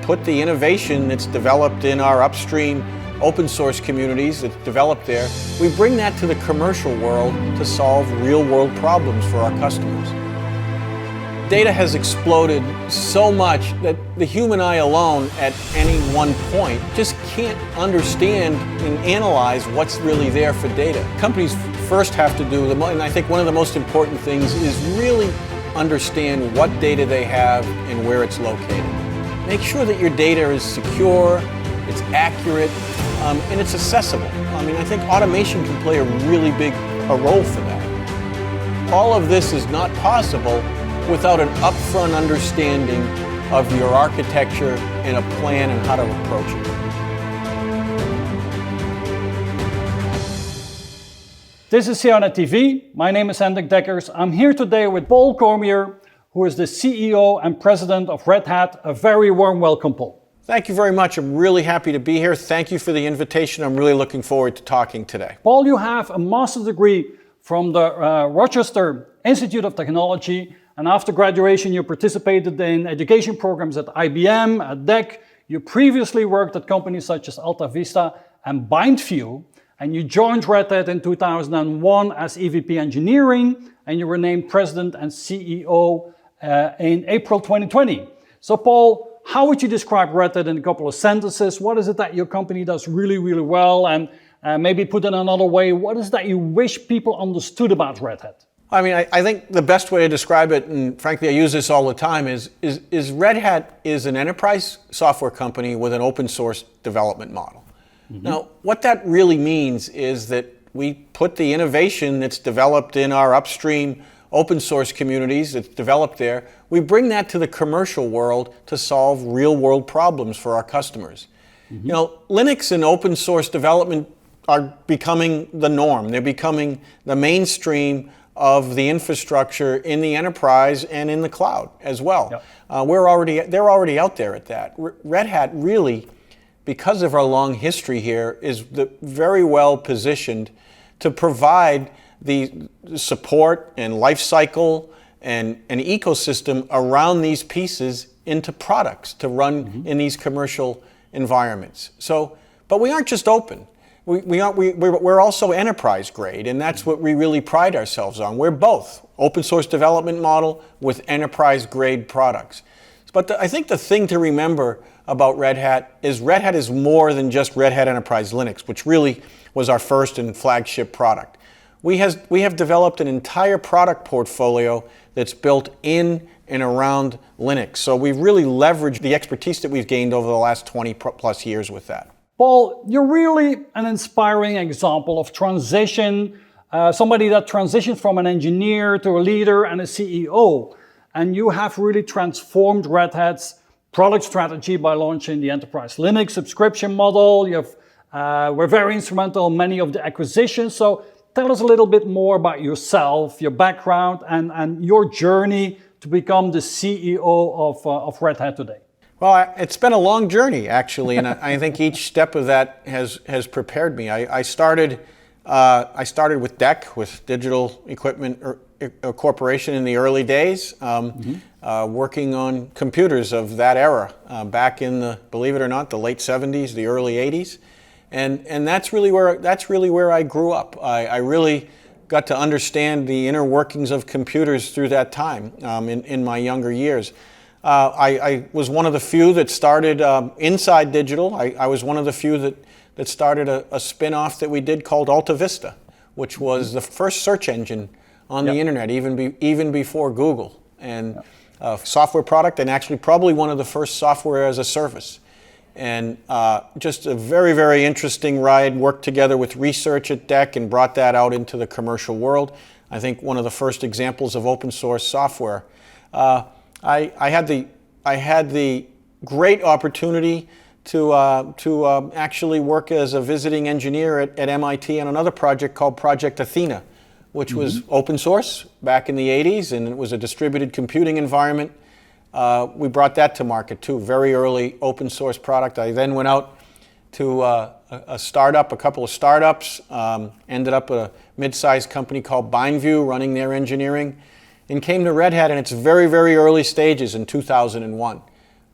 put the innovation that's developed in our upstream open source communities that's developed there, we bring that to the commercial world to solve real world problems for our customers. Data has exploded so much that the human eye alone at any one point just can't understand and analyze what's really there for data. Companies first have to do, and I think one of the most important things is really understand what data they have and where it's located. Make sure that your data is secure, it's accurate, and it's accessible. I mean, I think automation can play a really big role for that. All of this is not possible without an upfront understanding of your architecture and a plan on how to approach it. This is CIONET TV. My name is Hendrik Deckers. I'm here today with Paul Cormier, who is the CEO and President of Red Hat. A very warm welcome, Paul. Thank you very much. I'm really happy to be here. Thank you for the invitation. I'm really looking forward to talking today. Paul, you have a master's degree from the Rochester Institute of Technology, and after graduation you participated in education programs at IBM, at DEC. You previously worked at companies such as Alta Vista and BindView, and you joined Red Hat in 2001 as EVP Engineering, and you were named President and CEO in April 2020. So Paul, how would you describe Red Hat in a couple of sentences? What is it that your company does really, really well? And maybe put it another way, what is it that you wish people understood about Red Hat? I mean, I think the best way to describe it, and frankly I use this all the time, is Red Hat is an enterprise software company with an open source development model. Mm-hmm. Now, what that really means is that we put the innovation that's developed in our upstream open source communities that's developed there, we bring that to the commercial world to solve real world problems for our customers. Mm-hmm. You know, Linux and open source development are becoming the norm. They're becoming the mainstream of the infrastructure in the enterprise and in the cloud as well. Yep. They're already out there at that. Red Hat really, because of our long history here, is very well positioned to provide the support and life cycle and an ecosystem around these pieces into products to run in these commercial environments. So, but we aren't just open. We're also enterprise grade, and that's what we really pride ourselves on. We're both open source development model with enterprise grade products. But I think the thing to remember about Red Hat is more than just Red Hat Enterprise Linux, which really was our first and flagship product. We have developed an entire product portfolio that's built in and around Linux. So we've really leveraged the expertise that we've gained over the last 20 plus years with that. Paul, you're really an inspiring example of transition, somebody that transitioned from an engineer to a leader and a CEO. And you have really transformed Red Hat's product strategy by launching the Enterprise Linux subscription model. Were very instrumental in many of the acquisitions. So tell us a little bit more about yourself, your background, and your journey to become the CEO of Red Hat today. Well, it's been a long journey, actually, and I think each step of that has prepared me. I started with DEC, with Digital Equipment Corporation in the early days, working on computers of that era, back in the, believe it or not, the late 70s, the early 80s, and that's really where I grew up. I really got to understand the inner workings of computers through that time in my younger years. I was one of the few that started inside digital. I was one of the few that started a spin-off that we did called Alta Vista, which was the first search engine on the internet, even before Google, and a software product, and actually probably one of the first software as a service. And just a very, very interesting ride. Worked together with research at DEC and brought that out into the commercial world. I think one of the first examples of open source software. I had the great opportunity to actually work as a visiting engineer at MIT on another project called Project Athena, which was open source back in the 80s, and it was a distributed computing environment. We brought that to market too, very early open source product. I then went out to a couple of startups, ended up at a mid-sized company called BindView running their engineering, and came to Red Hat in its very, very early stages in 2001.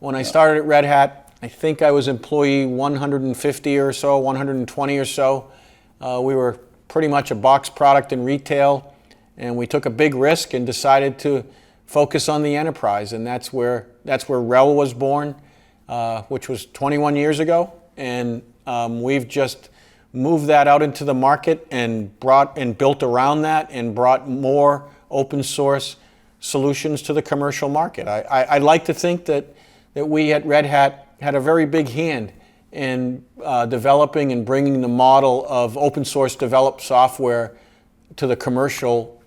When I started at Red Hat, I think I was employee 150 or so, 120 or so. We were pretty much a box product in retail, and we took a big risk and decided to focus on the enterprise, and that's where RHEL was born, which was 21 years ago, and we've just moved that out into the market and built around that and brought more open source solutions to the commercial market. I like to think that we at Red Hat had a very big hand in developing and bringing the model of open source developed software to the commercial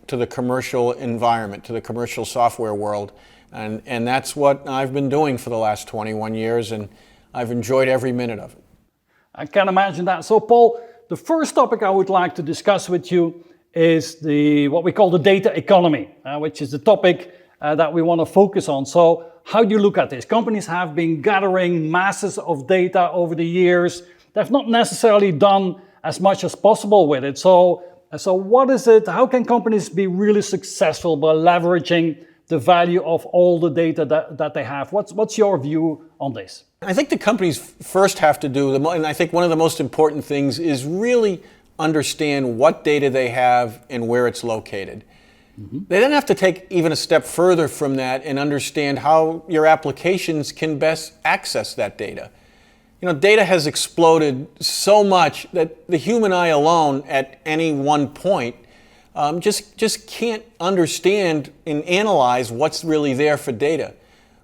environment, to the commercial software world. And that's what I've been doing for the last 21 years, and I've enjoyed every minute of it. I can imagine that. So Paul, the first topic I would like to discuss with you is what we call the data economy, which is the topic that we want to focus on. So how do you look at this? Companies have been gathering masses of data over the years. They've not necessarily done as much as possible with it. So what is it? How can companies be really successful by leveraging the value of all the data that they have? What's your view on this? I think the companies first have to do, and I think one of the most important things is really understand what data they have and where it's located. Mm-hmm. They then have to take even a step further from that and understand how your applications can best access that data. You know, data has exploded so much that the human eye alone at any one point just can't understand and analyze what's really there for data.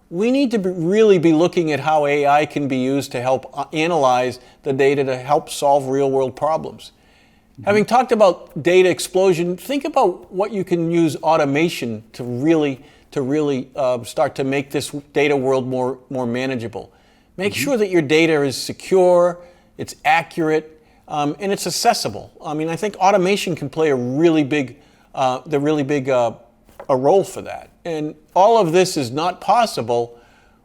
We need to really be looking at how AI can be used to help analyze the data to help solve real-world problems. Mm-hmm. Having talked about data explosion, think about what you can use automation to really start to make this data world more manageable. Make sure that your data is secure, it's accurate, and it's accessible. I mean, I think automation can play a really big role for that. And all of this is not possible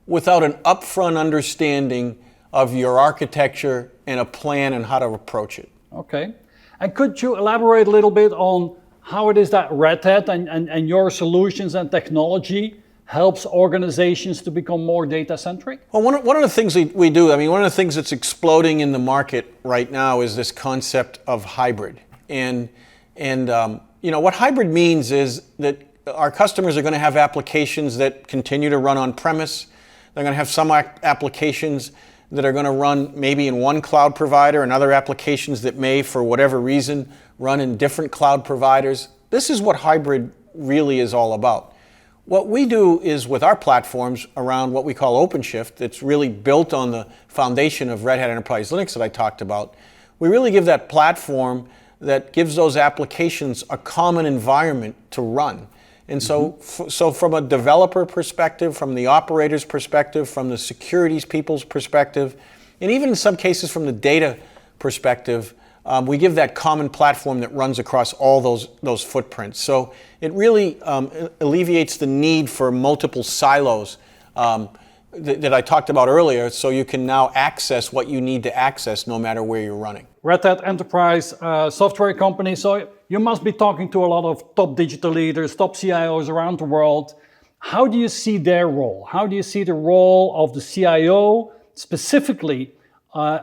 without an upfront understanding of your architecture and a plan on how to approach it. Okay. And could you elaborate a little bit on how it is that Red Hat and your solutions and technology helps organizations to become more data-centric? Well, one of the things we do, I mean, one of the things that's exploding in the market right now is this concept of hybrid. And you know, what hybrid means is that our customers are going to have applications that continue to run on-premise. They're going to have some applications that are going to run maybe in one cloud provider and other applications that may, for whatever reason, run in different cloud providers. This is what hybrid really is all about. What we do is with our platforms around what we call OpenShift, that's really built on the foundation of Red Hat Enterprise Linux that I talked about, we really give that platform that gives those applications a common environment to run. And so from a developer perspective, from the operator's perspective, from the securities people's perspective, and even in some cases from the data perspective, we give that common platform that runs across all those footprints. So it really alleviates the need for multiple silos that I talked about earlier, so you can now access what you need to access no matter where you're running. Red Hat Enterprise software company, so you must be talking to a lot of top digital leaders, top CIOs around the world. How do you see their role? How do you see the role of the CIO specifically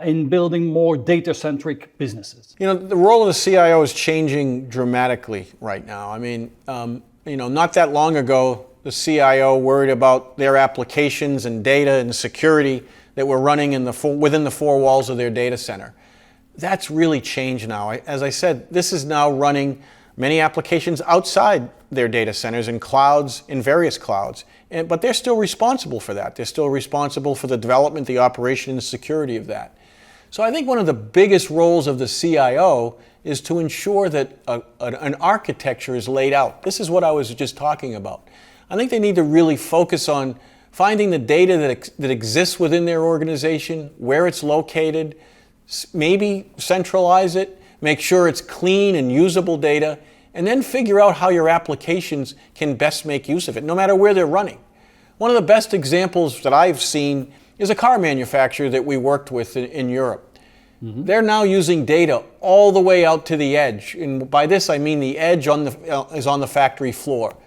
in building more data-centric businesses? You know, the role of the CIO is changing dramatically right now. I mean, you know, not that long ago, the CIO worried about their applications and data and security that were running within the four walls of their data center. That's really changed now. As I said, this is now running many applications outside their data centers in clouds, in various clouds. But they're still responsible for that. They're still responsible for the development, the operation, and the security of that. So I think one of the biggest roles of the CIO is to ensure that an architecture is laid out. This is what I was just talking about. I think they need to really focus on finding the data that exists within their organization, where it's located, maybe centralize it, make sure it's clean and usable data, and then figure out how your applications can best make use of it, no matter where they're running. One of the best examples that I've seen is a car manufacturer that we worked with in Europe. Mm-hmm. They're now using data all the way out to the edge. And by this I mean the edge is on the factory floor.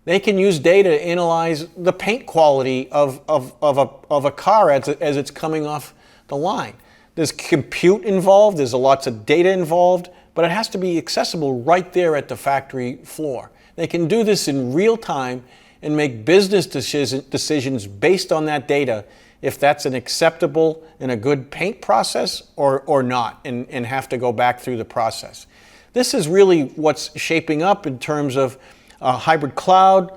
They can use data to analyze the paint quality of a car as it's coming off the line. There's compute involved, there's lots of data involved, but it has to be accessible right there at the factory floor. They can do this in real time and make business decisions based on that data, if that's an acceptable and a good paint process or not, and have to go back through the process. This is really what's shaping up in terms of hybrid cloud,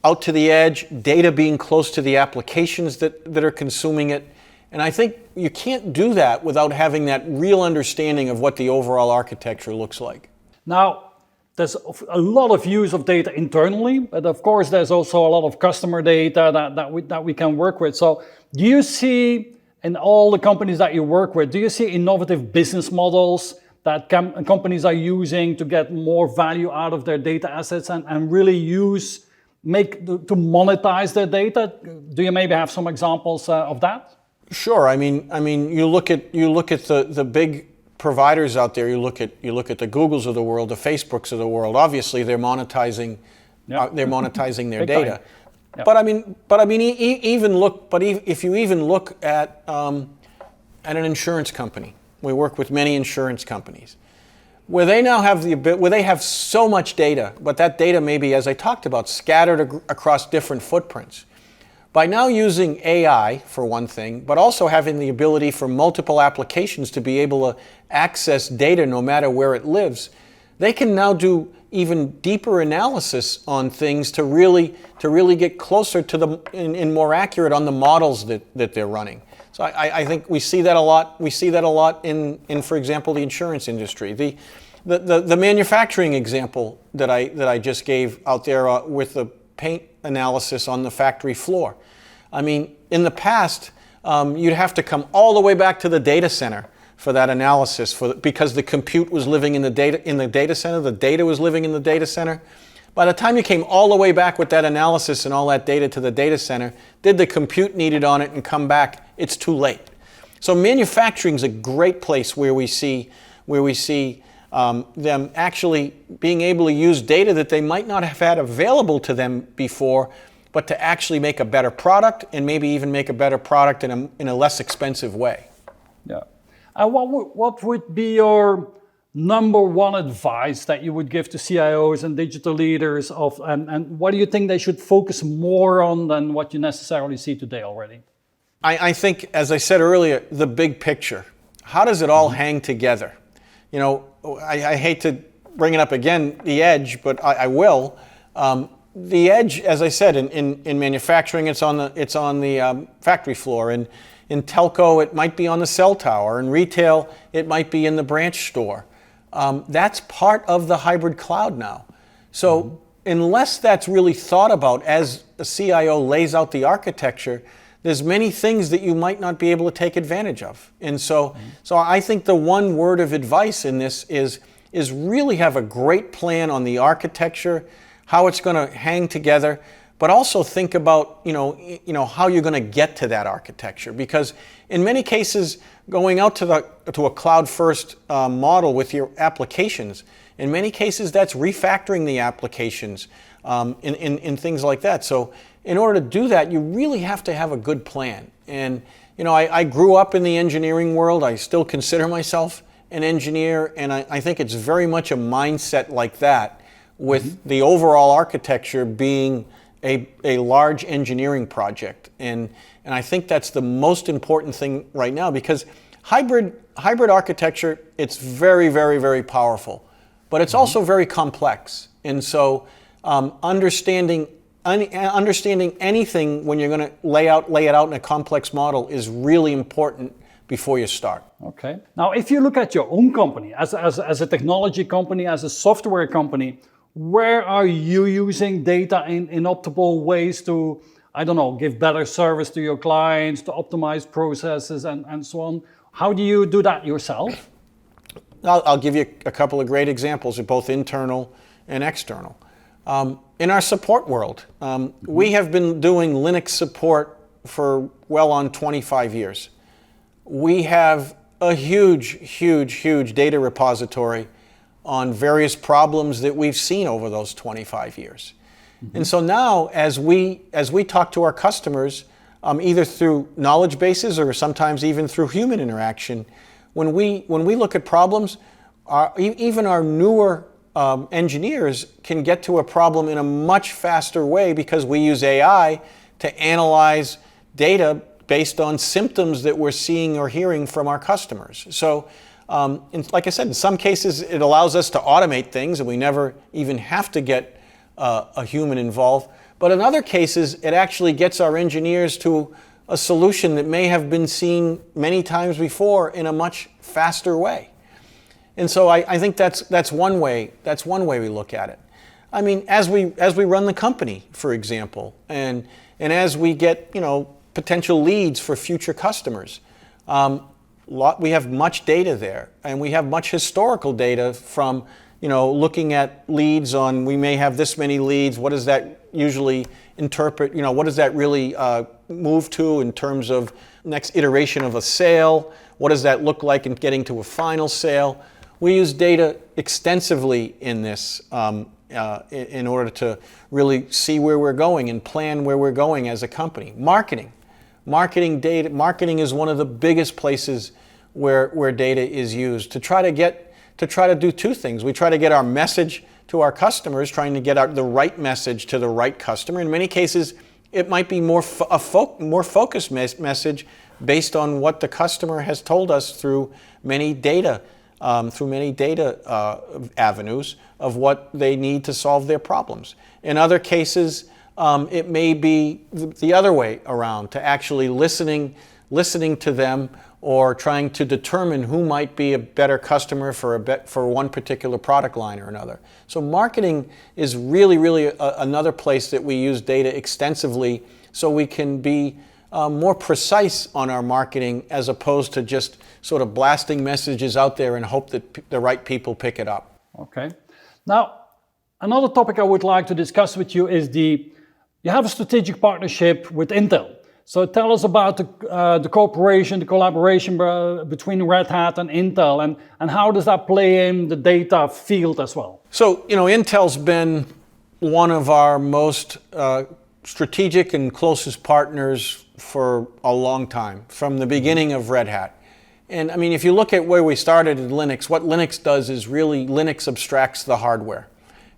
out to the edge, data being close to the applications that are consuming it. And I think you can't do that without having that real understanding of what the overall architecture looks like. Now, there's a lot of use of data internally, but of course there's also a lot of customer data that we can work with. So do you see, in all the companies that you work with, do you see innovative business models that companies are using to get more value out of their data assets and really to monetize their data? Do you maybe have some examples of that? Sure. I mean, you look at the big providers out there. You look at the Googles of the world, the Facebooks of the world. Obviously, they're monetizing their data. Yep. If you even look at an insurance company, we work with many insurance companies, where they now have where they have so much data, but that data may be, as I talked about, scattered across different footprints. By now using AI, for one thing, but also having the ability for multiple applications to be able to access data no matter where it lives, they can now do even deeper analysis on things to really get closer to and more accurate on the models that they're running. So I think we see that a lot. We see that a lot in for example, the insurance industry. The manufacturing example that I just gave out there with the paint analysis on the factory floor. I mean, in the past, you'd have to come all the way back to the data center for that analysis, because the compute was living in the data center, the data was living in the data center. By the time you came all the way back with that analysis and all that data to the data center, did the compute needed on it and come back, it's too late. So manufacturing is a great place where we see them actually being able to use data that they might not have had available to them before, but to actually make a better product, and maybe even make a better product in a less expensive way. Yeah. What would be your number one advice that you would give to CIOs and digital leaders and what do you think they should focus more on than what you necessarily see today already? I think, as I said earlier, the big picture. How does it all hang together? You know, I hate to bring it up again, the edge, but I will. The edge, as I said, in manufacturing, it's on the factory floor. In telco, it might be on the cell tower. In retail, it might be in the branch store. That's part of the hybrid cloud now. So unless that's really thought about as the CIO lays out the architecture, there's many things that you might not be able to take advantage of. And so I think the one word of advice in this is really have a great plan on the architecture, how it's going to hang together, but also think about how you're going to get to that architecture. Because in many cases, going out to a cloud-first model with your applications, in many cases that's refactoring the applications in things like that. So in order to do that, you really have to have a good plan. And I grew up in the engineering world. I still consider myself an engineer, and I think it's very much a mindset like that, with the overall architecture being a large engineering project. And I think that's the most important thing right now, because hybrid architecture, it's very, very, very powerful, but it's also very complex. And so understanding anything when you're going to lay it out in a complex model is really important before you start. Okay. Now, if you look at your own company, as a technology company, as a software company, where are you using data in optimal ways to, I don't know, give better service to your clients, to optimize processes and so on? How do you do that yourself? I'll give you a couple of great examples of both internal and external. In our support world, we have been doing Linux support for well on 25 years. We have a huge data repository on various problems that we've seen over those 25 years. And so now, as we talk to our customers, either through knowledge bases or sometimes even through human interaction, when we look at problems, even our newer engineers can get to a problem in a much faster way because we use AI to analyze data based on symptoms that we're seeing or hearing from our customers. So, like I said, in some cases it allows us to automate things and we never even have to get a human involved. But in other cases, it actually gets our engineers to a solution that may have been seen many times before in a much faster way. And so I think that's one way we look at it. I mean, as we run the company, for example, and as we get potential leads for future customers, we have much data there, and we have much historical data from looking at leads on, we may have this many leads, what does that usually interpret, what does that really move to in terms of next iteration of a sale, what does that look like in getting to a final sale. We use data extensively in this in order to really see where we're going and plan where we're going as a company. Marketing data. Marketing is one of the biggest places where data is used to try to do two things. We try to get our message to our customers, trying to get the right message to the right customer. In many cases, it might be more focused message based on what the customer has told us through many data avenues of what they need to solve their problems. In other cases, it may be the other way around, to actually listening to them or trying to determine who might be a better customer for one particular product line or another. So marketing is really another place that we use data extensively so we can be more precise on our marketing as opposed to just sort of blasting messages out there and hope that the right people pick it up. Okay. Now, another topic I would like to discuss with you is you have a strategic partnership with Intel. So tell us about the cooperation, the collaboration between Red Hat and Intel, and how does that play in the data field as well? So, Intel's been one of our most strategic and closest partners for a long time, from the beginning of Red Hat. And I mean, if you look at where we started in Linux, what Linux does is really Linux abstracts the hardware.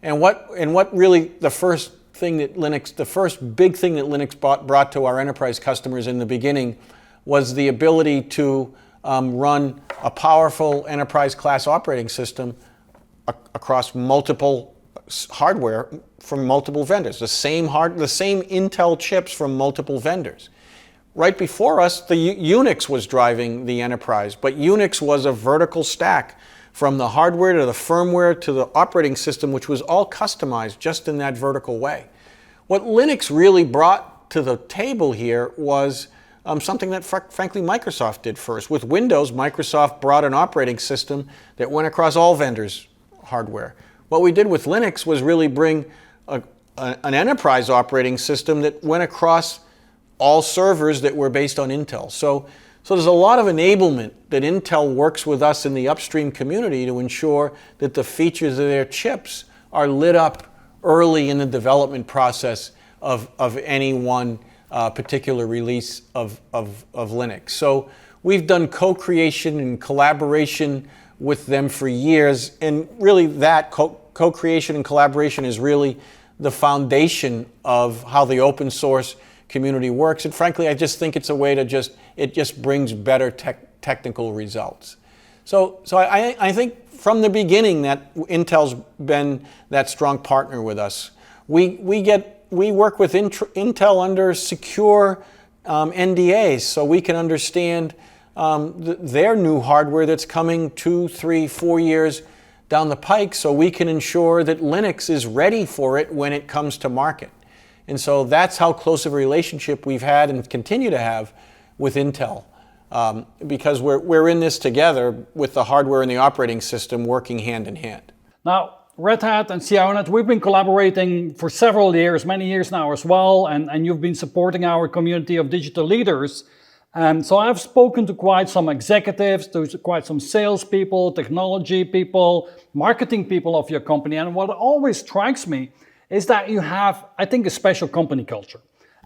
And what really the first big thing that Linux brought to our enterprise customers in the beginning was the ability to run a powerful enterprise class operating system across multiple hardware from multiple vendors, the same Intel chips from multiple vendors. Right before us, the Unix was driving the enterprise, but Unix was a vertical stack from the hardware to the firmware to the operating system, which was all customized just in that vertical way. What Linux really brought to the table here was something that frankly Microsoft did first. With Windows, Microsoft brought an operating system that went across all vendors' hardware. What we did with Linux was really bring an enterprise operating system that went across all servers that were based on Intel. So there's a lot of enablement that Intel works with us in the upstream community to ensure that the features of their chips are lit up early in the development process of any one particular release of Linux. So we've done co-creation and collaboration with them for years, and really that co-creation and collaboration is really the foundation of how the open source community works. And frankly, I just think it's a way to it just brings better technical results. So I think from the beginning that Intel's been that strong partner with us. We work with Intel under secure NDAs, so we can understand their new hardware that's coming 2, 3, 4 years down the pike, so we can ensure that Linux is ready for it when it comes to market. And so that's how close of a relationship we've had and continue to have with Intel, because we're in this together with the hardware and the operating system working hand in hand. Now, Red Hat and CIONET, we've been collaborating for several years, many years now as well, and you've been supporting our community of digital leaders. So I've spoken to quite some executives, to quite some salespeople, technology people, marketing people of your company, and what always strikes me is that you have, I think, a special company culture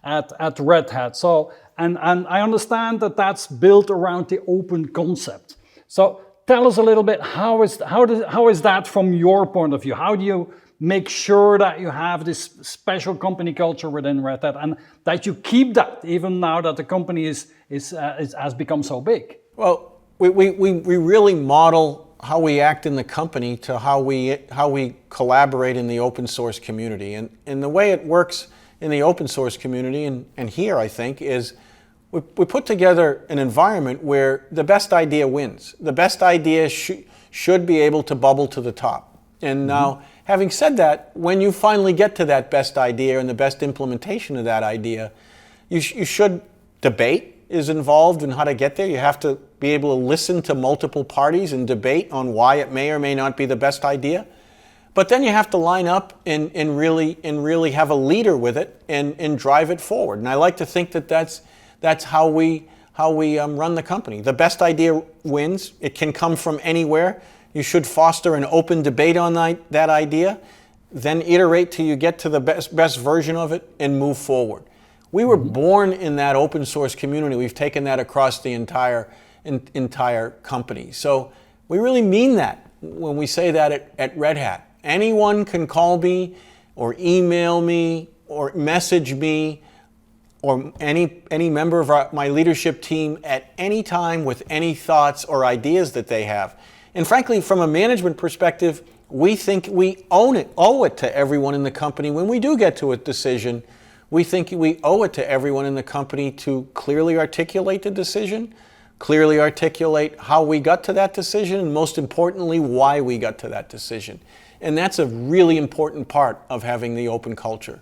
at Red Hat. So, and I understand that that's built around the open concept. So tell us a little bit, how is that from your point of view? How do you make sure that you have this special company culture within Red Hat and that you keep that even now that the company has become so big? Well, we really model how we act in the company to how we collaborate in the open source community. And the way it works in the open source community and here, I think, is we put together an environment where the best idea wins. The best idea should be able to bubble to the top. And now, having said that, when you finally get to that best idea and the best implementation of that idea, you should debate is involved in how to get there. You have to be able to listen to multiple parties and debate on why it may or may not be the best idea. But then you have to line up and really have a leader with it and drive it forward. And I like to think that that's how we run the company. The best idea wins. It can come from anywhere. You should foster an open debate on that idea, then iterate till you get to the best version of it and move forward. We were born in that open source community. We've taken that across the entire company. So we really mean that when we say that at Red Hat. Anyone can call me or email me or message me or any member of my leadership team at any time with any thoughts or ideas that they have. And frankly, from a management perspective, we think we owe it to everyone in the company when we do get to a decision. We think we owe it to everyone in the company to clearly articulate the decision, clearly articulate how we got to that decision, and most importantly, why we got to that decision. And that's a really important part of having the open culture.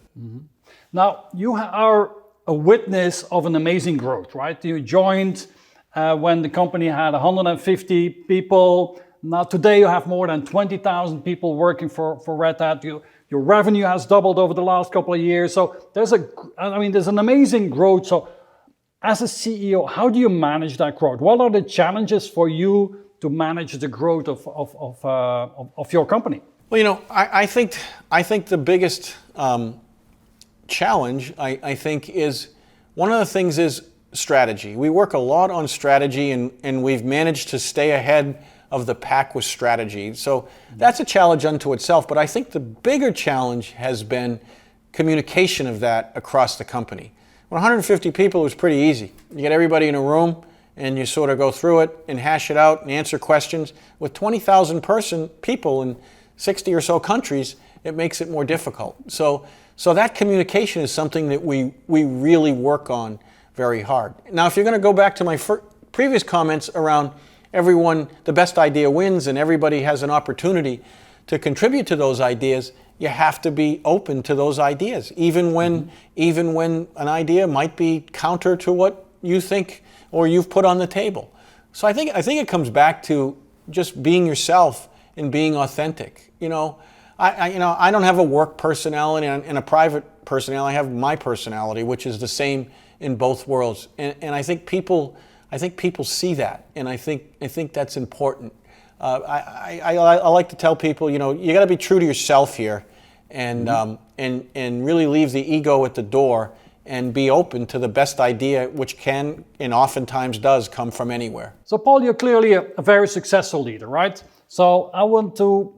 Now, you are a witness of an amazing growth, right? You joined when the company had 150 people. Now today you have more than 20,000 people working for Red Hat. Your revenue has doubled over the last couple of years. So there's an amazing growth. So as a CEO, how do you manage that growth? What are the challenges for you to manage the growth of your company? Well, I think the biggest challenge, I think, is one of the things is strategy. We work a lot on strategy and we've managed to stay ahead of the pack with strategy. So that's a challenge unto itself, but I think the bigger challenge has been communication of that across the company. When 150 people, it was pretty easy. You get everybody in a room and you sort of go through it and hash it out and answer questions. With 20,000 people in 60 or so countries, it makes it more difficult. So that communication is something that we really work on very hard. Now, if you're going to go back to my previous comments around everyone, the best idea wins and everybody has an opportunity to contribute to those ideas, you have to be open to those ideas, even when an idea might be counter to what you think or you've put on the table. So I think it comes back to just being yourself and being authentic. I don't have a work personality and a private personality. I have my personality, which is the same in both worlds. And I think people see that, and I think that's important. I like to tell people, you got to be true to yourself here, and really leave the ego at the door, and be open to the best idea, which can and oftentimes does come from anywhere. So, Paul, you're clearly a very successful leader, right? So I want to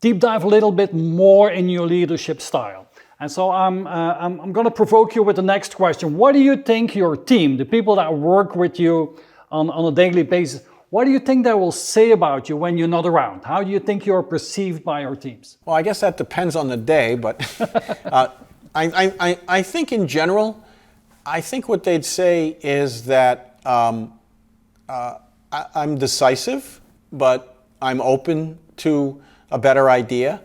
deep dive a little bit more in your leadership style. And so I'm going to provoke you with the next question. What do you think your team, the people that work with you on a daily basis, what do you think they will say about you when you're not around? How do you think you're perceived by your teams? Well, I guess that depends on the day, but I think in general, I think what they'd say is that I'm decisive, but I'm open to a better idea.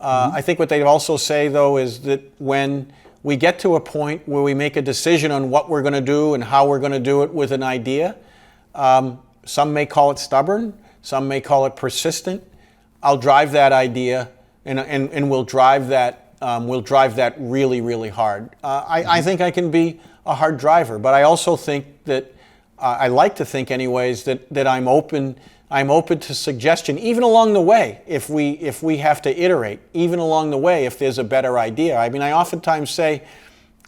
I think what they also say, though, is that when we get to a point where we make a decision on what we're going to do and how we're going to do it with an idea, some may call it stubborn, some may call it persistent. I'll drive that idea, and we'll drive that really, really hard. I think I can be a hard driver, but I also think that I like to think, anyways, that I'm open I'm open to suggestion, even along the way, if we have to iterate, even along the way, if there's a better idea. I mean, I oftentimes say,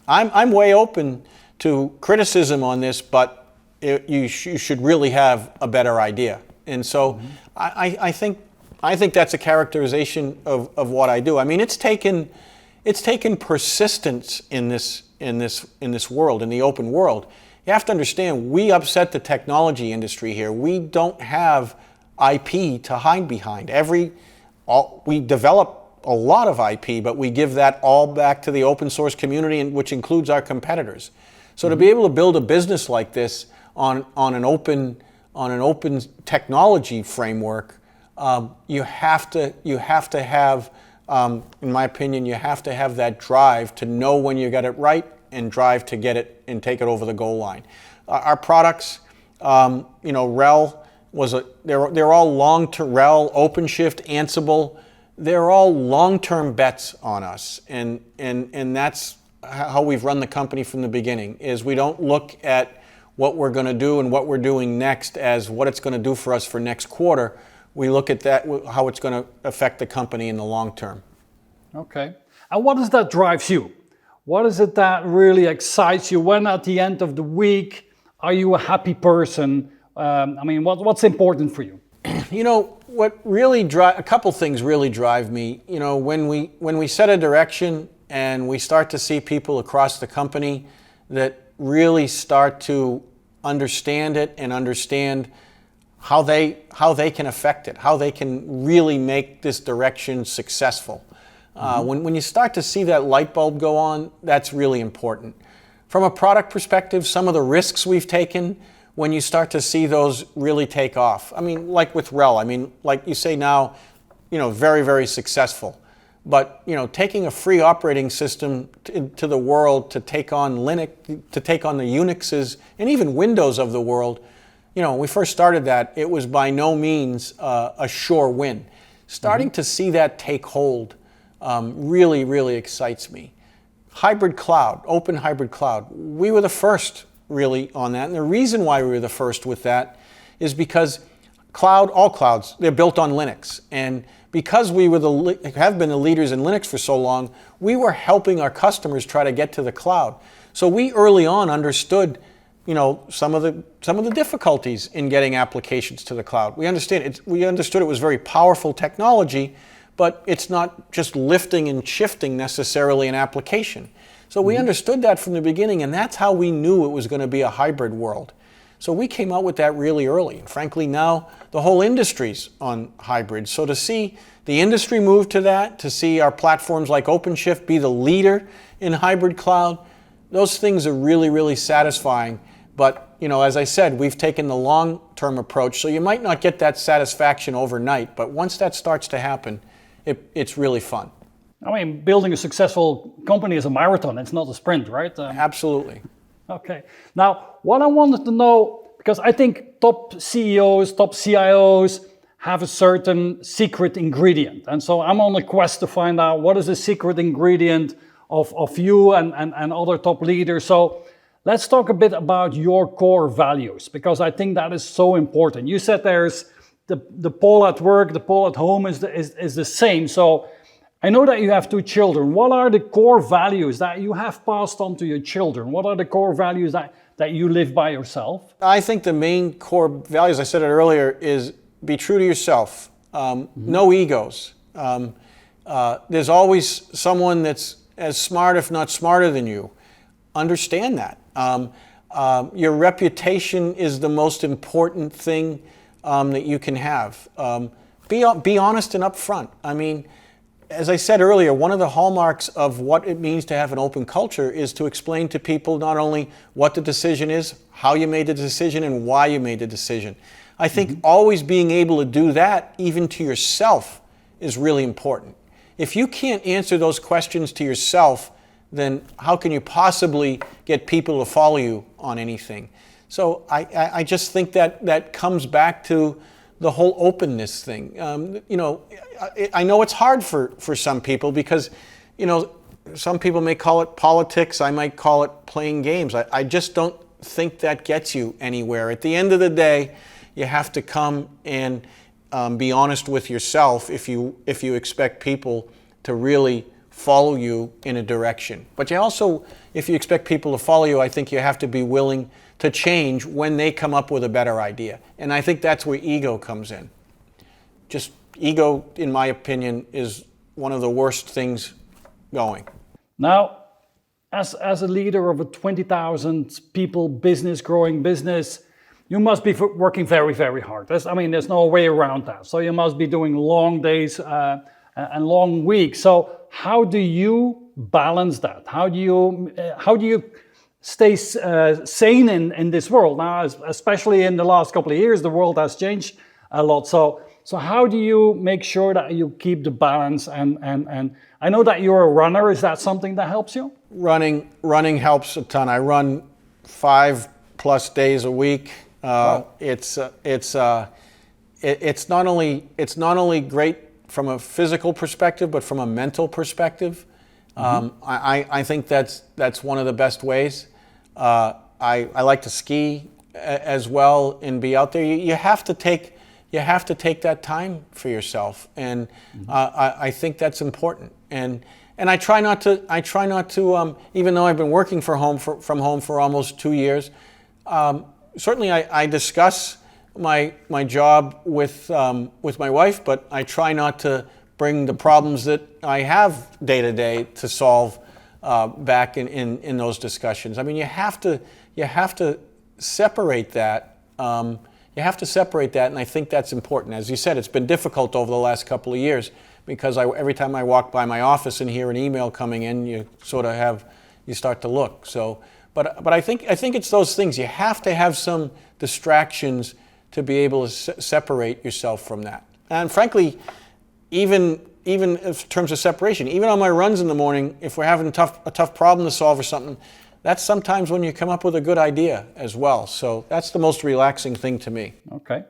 I'm way open to criticism on this, but you should really have a better idea. And so I think that's a characterization of what I do. I mean, it's taken persistence in this world, in the open world. You have to understand, we upset the technology industry here. We don't have IP to hide behind. We develop a lot of IP, but we give that all back to the open source community, which includes our competitors. So to be able to build a business like this on an open technology framework, you have to have, in my opinion, you have to have that drive to know when you got it right and drive to get it and take it over the goal line. Our products, RHEL they're all long-term. RHEL, OpenShift, Ansible, they're all long-term bets on us, and that's how we've run the company from the beginning. Is we don't look at what we're going to do and what we're doing next as what it's going to do for us for next quarter. We look at that, how it's going to affect the company in the long term. Okay. And what is that drives you? What is it that really excites you? When at the end of the week, are you a happy person? What's important for you? What really a couple things really drive me. When we set a direction and we start to see people across the company that really start to understand it and understand how they can affect it, how they can really make this direction successful. When you start to see that light bulb go on, that's really important. From a product perspective, some of the risks we've taken, when you start to see those really take off. Like with RHEL, like you say now, very, very successful. But, taking a free operating system to the world to take on Linux, to take on the Unixes, and even Windows of the world, when we first started that, it was by no means a sure win. Starting to see that take hold really, really excites me. Hybrid cloud, open hybrid cloud. We were the first really on that. And the reason why we were the first with that is because all clouds, they're built on Linux. And because we have been the leaders in Linux for so long, we were helping our customers try to get to the cloud. So we early on understood some of the difficulties in getting applications to the cloud. We understood it was very powerful technology, but it's not just lifting and shifting necessarily an application. So we understood that from the beginning, and that's how we knew it was going to be a hybrid world. So we came out with that really early. And frankly, now the whole industry's on hybrid. So to see the industry move to that, to see our platforms like OpenShift be the leader in hybrid cloud, those things are really, really satisfying. But, as I said, we've taken the long-term approach. So you might not get that satisfaction overnight, but once that starts to happen, it's really fun. Building a successful company is a marathon. It's not a sprint, right? Absolutely. Okay. Now, what I wanted to know, because I think top CEOs, top CIOs have a certain secret ingredient. And so I'm on a quest to find out what is the secret ingredient of you and other top leaders. So let's talk a bit about your core values, because I think that is so important. You said there's the Paul at work, the Paul at home is the same. So I know that you have 2 children. What are the core values that you have passed on to your children? What are the core values that you live by yourself? I think the main core values, I said it earlier, is be true to yourself. No egos. There's always someone that's as smart, if not smarter than you. Understand that. Your reputation is the most important thing that you can have. Be honest and upfront. As I said earlier, one of the hallmarks of what it means to have an open culture is to explain to people not only what the decision is, how you made the decision, and why you made the decision. I think always being able to do that, even to yourself, is really important. If you can't answer those questions to yourself, then how can you possibly get people to follow you on anything? So I just think that comes back to the whole openness thing. I know it's hard for some people because, some people may call it politics. I might call it playing games. I just don't think that gets you anywhere. At the end of the day, you have to come and be honest with yourself if you expect people to really follow you in a direction. But you also, if you expect people to follow you, I think you have to be willing to change when they come up with a better idea. And I think that's where ego comes in. Just ego, in my opinion, is one of the worst things going. Now, as a leader of a 20,000 people business, growing business, you must be working very, very hard. There's no way around that. So you must be doing long days and long weeks. So how do you balance that? How do you stay sane in this world? Now, especially in the last couple of years, the world has changed a lot. So how do you make sure that you keep the balance? And I know that you're a runner. Is that something that helps you? Running helps a ton. I run 5+ days a week. Wow. It's not only great from a physical perspective, but from a mental perspective. I think that's one of the best ways. I like to ski as well and be out there. You have to take that time for yourself, and I think that's important. And I try not to. Even though I've been working from home for almost 2 years, certainly I discuss my job with my wife, but I try not to bring the problems that I have day to day to solve back in those discussions. I mean, you have to separate that. You have to separate that, and I think that's important. As you said, it's been difficult over the last couple of years because every time I walk by my office and hear an email coming in, you start to look. So, but I think it's those things. You have to have some distractions to be able to separate yourself from that. And frankly, even in terms of separation, even on my runs in the morning, if we're having a tough problem to solve or something, that's sometimes when you come up with a good idea as well. So that's the most relaxing thing to me. Okay.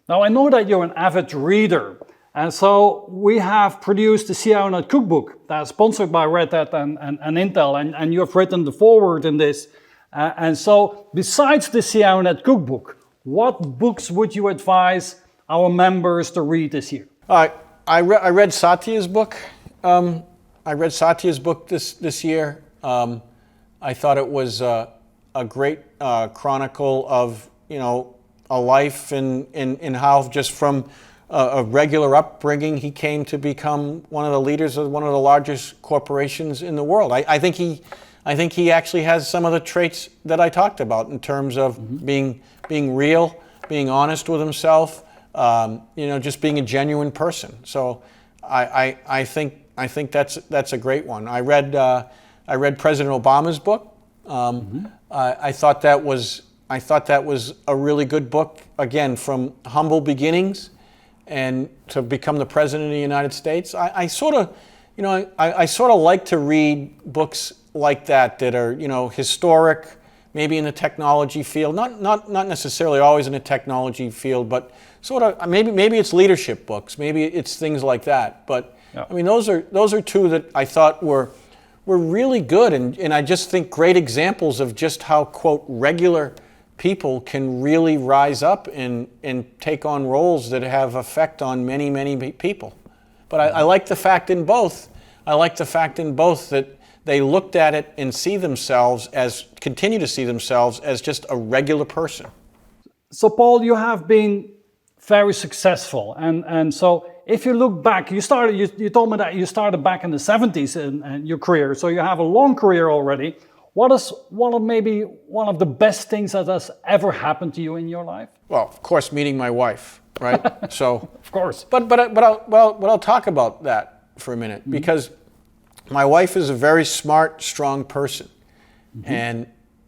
Now I know that you're an avid reader. And so we have produced the CIONET cookbook that's sponsored by Red Hat and Intel. And you have written the foreword in this. And so besides the CIONET cookbook, what books would you advise our members to read this year? I read Satya's book. I read Satya's book this year. I thought it was a great chronicle of a life and how just from a regular upbringing he came to become one of the leaders of one of the largest corporations in the world. I think he actually has some of the traits that I talked about in terms of being real, being honest with himself, just being a genuine person. So I think that's a great one. I read President Obama's book. I thought that was a really good book. Again, from humble beginnings and to become the president of the United States. I sort of like to read books like that are historic, maybe in the technology field, not necessarily always in the technology field, but sort of maybe it's leadership books, maybe it's things like that. But yeah. I mean, those are two that I thought were really good, and I just think great examples of just how, quote, regular people can really rise up and take on roles that have effect on many, many people. But I like the fact in both that they looked at it and continue to see themselves as just a regular person. So Paul, you have been very successful, and so if you look back, you told me that you started back in the 70s in your career, so you have a long career already. What is maybe one of the best things that has ever happened to you in your life? Well, of course, meeting my wife, right? So of course. But I'll talk about that for a minute, because my wife is a very smart, strong person, and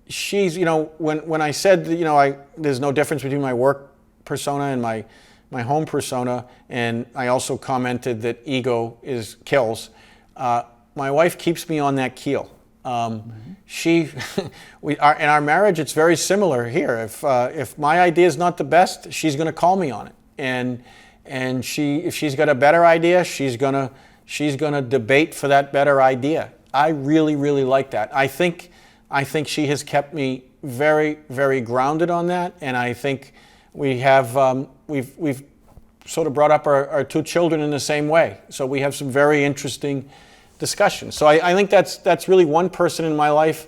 she's when I said that, there's no difference between my work persona and my home persona, and I also commented that ego kills. My wife keeps me on that keel. In our marriage, it's very similar here. If my idea is not the best, she's going to call me on it, and if she's got a better idea, she's gonna debate for that better idea. I really, really like that. I think she has kept me very, very grounded on that, and I think We've sort of brought up our two children in the same way. So we have some very interesting discussions. So I think that's really one person in my life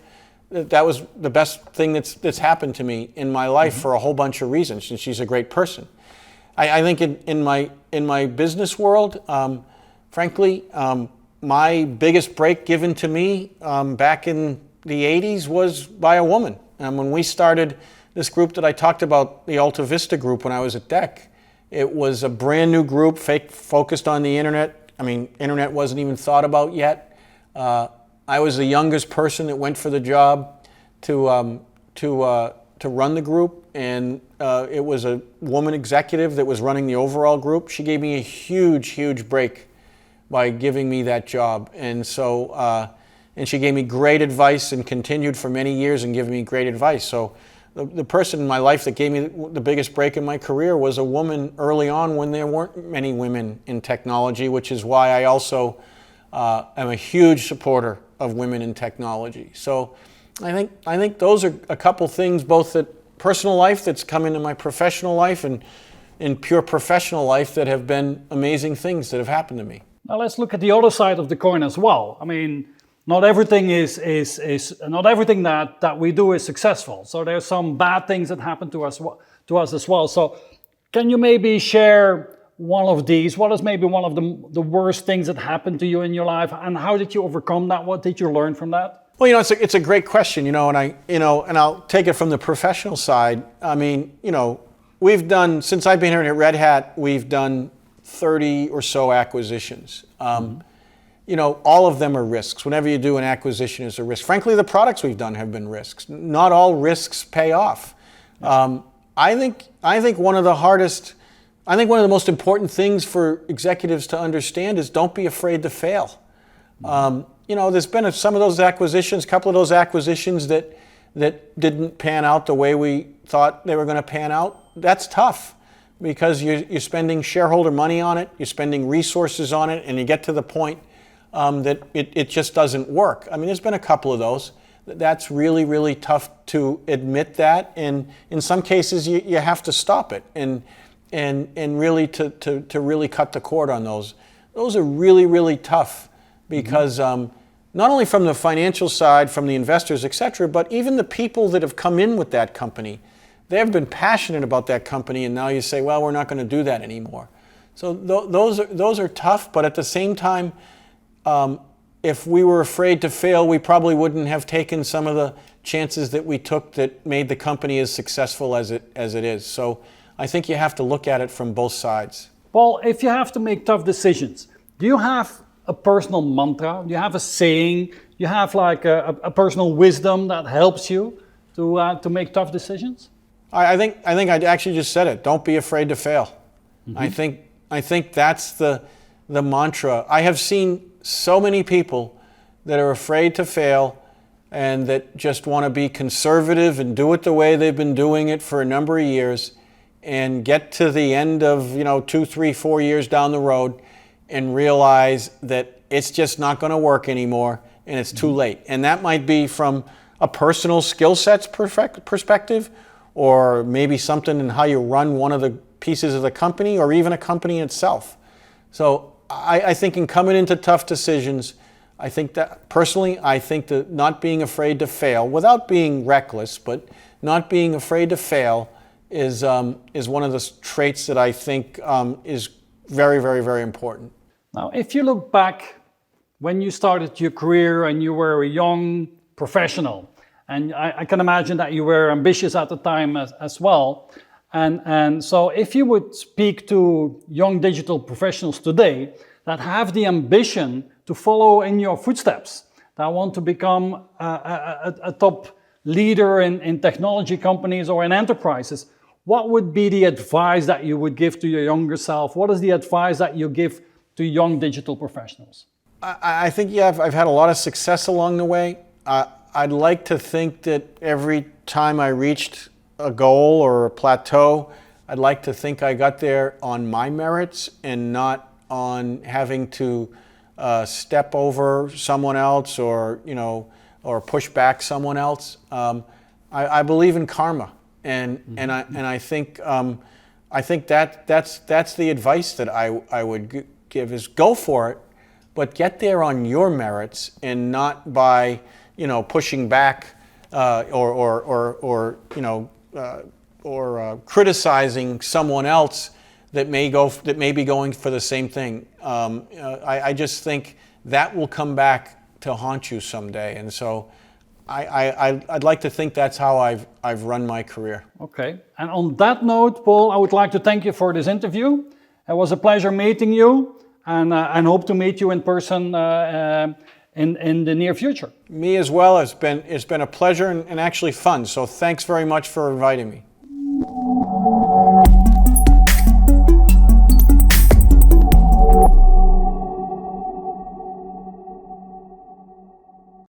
that was the best thing that's happened to me in my life for a whole bunch of reasons, and she's a great person. I think in my business world, frankly, my biggest break given to me back in the 80s was by a woman. When we started this group that I talked about, the Alta Vista group, when I was at DEC, it was a brand new group focused on the internet. I mean, internet wasn't even thought about yet. I was the youngest person that went for the job to run the group, and it was a woman executive that was running the overall group. She gave me a huge break by giving me that job, and so and she gave me great advice and continued for many years and giving me great advice. So the person in my life that gave me the biggest break in my career was a woman early on when there weren't many women in technology, which is why I also am a huge supporter of women in technology. So I think those are a couple things, both that personal life that's come into my professional life and in pure professional life, that have been amazing things that have happened to me. Now let's look at the other side of the coin as well. I mean, not everything not everything that we do is successful. So there's some bad things that happen to us as well. So can you maybe share one of these? What is maybe one of the worst things that happened to you in your life, and how did you overcome that? What did you learn from that? Well, it's a great question, and I'll take it from the professional side. I mean, we've done, since I've been here at Red Hat, we've done 30 or so acquisitions. All of them are risks. Whenever you do an acquisition, it's a risk. Frankly, the products we've done have been risks. Not all risks pay off. I think one of the most important things for executives to understand is don't be afraid to fail. There's been some of those acquisitions, a couple of those acquisitions that didn't pan out the way we thought they were going to pan out. That's tough because you're spending shareholder money on it, you're spending resources on it, and you get to the point that it just doesn't work. I mean, there's been a couple of those. That's really tough to admit that, and in some cases you have to stop it and really to really cut the cord on those. Those are really tough because not only from the financial side, from the investors, etc., but even the people that have come in with that company, they have been passionate about that company, and now you say, well, we're not going to do that anymore. So those are tough, but at the same time, if we were afraid to fail, we probably wouldn't have taken some of the chances that we took that made the company as successful as it is. So I think you have to look at it from both sides. Paul, if you have to make tough decisions, do you have a personal mantra? Do you have a saying? Do you have like a personal wisdom that helps you to make tough decisions? I think I actually just said it. Don't be afraid to fail. I think that's the mantra. I have seen so many people that are afraid to fail and that just want to be conservative and do it the way they've been doing it for a number of years and get to the end of 2, 3, 4 years down the road and realize that it's just not going to work anymore and it's too late. And that might be from a personal skill sets perspective, or maybe something in how you run one of the pieces of the company, or even a company itself. So I think in coming into tough decisions, I think that not being afraid to fail, without being reckless, but not being afraid to fail is one of the traits that I think is very important. Now, if you look back when you started your career and you were a young professional, and I can imagine that you were ambitious at the time as well. And so if you would speak to young digital professionals today that have the ambition to follow in your footsteps, that want to become a top leader in technology companies or in enterprises, what would be the advice that you would give to your younger self? What is the advice that you give to young digital professionals? I think I've had a lot of success along the way. I'd like to think that every time I reached a goal or a plateau, I'd like to think I got there on my merits and not on having to step over someone else or push back someone else. I believe in karma. and I think that's the advice that I would give is go for it, but get there on your merits and not by pushing back or criticizing someone else that may be going for the same thing. I just think that will come back to haunt you someday, and so I'd like to think that's how I've run my career. Okay, and on that note, Paul, I would like to thank you for this interview. It was a pleasure meeting you, and hope to meet you in person in the near future. Me as well. It's been a pleasure and actually fun. So thanks very much for inviting me.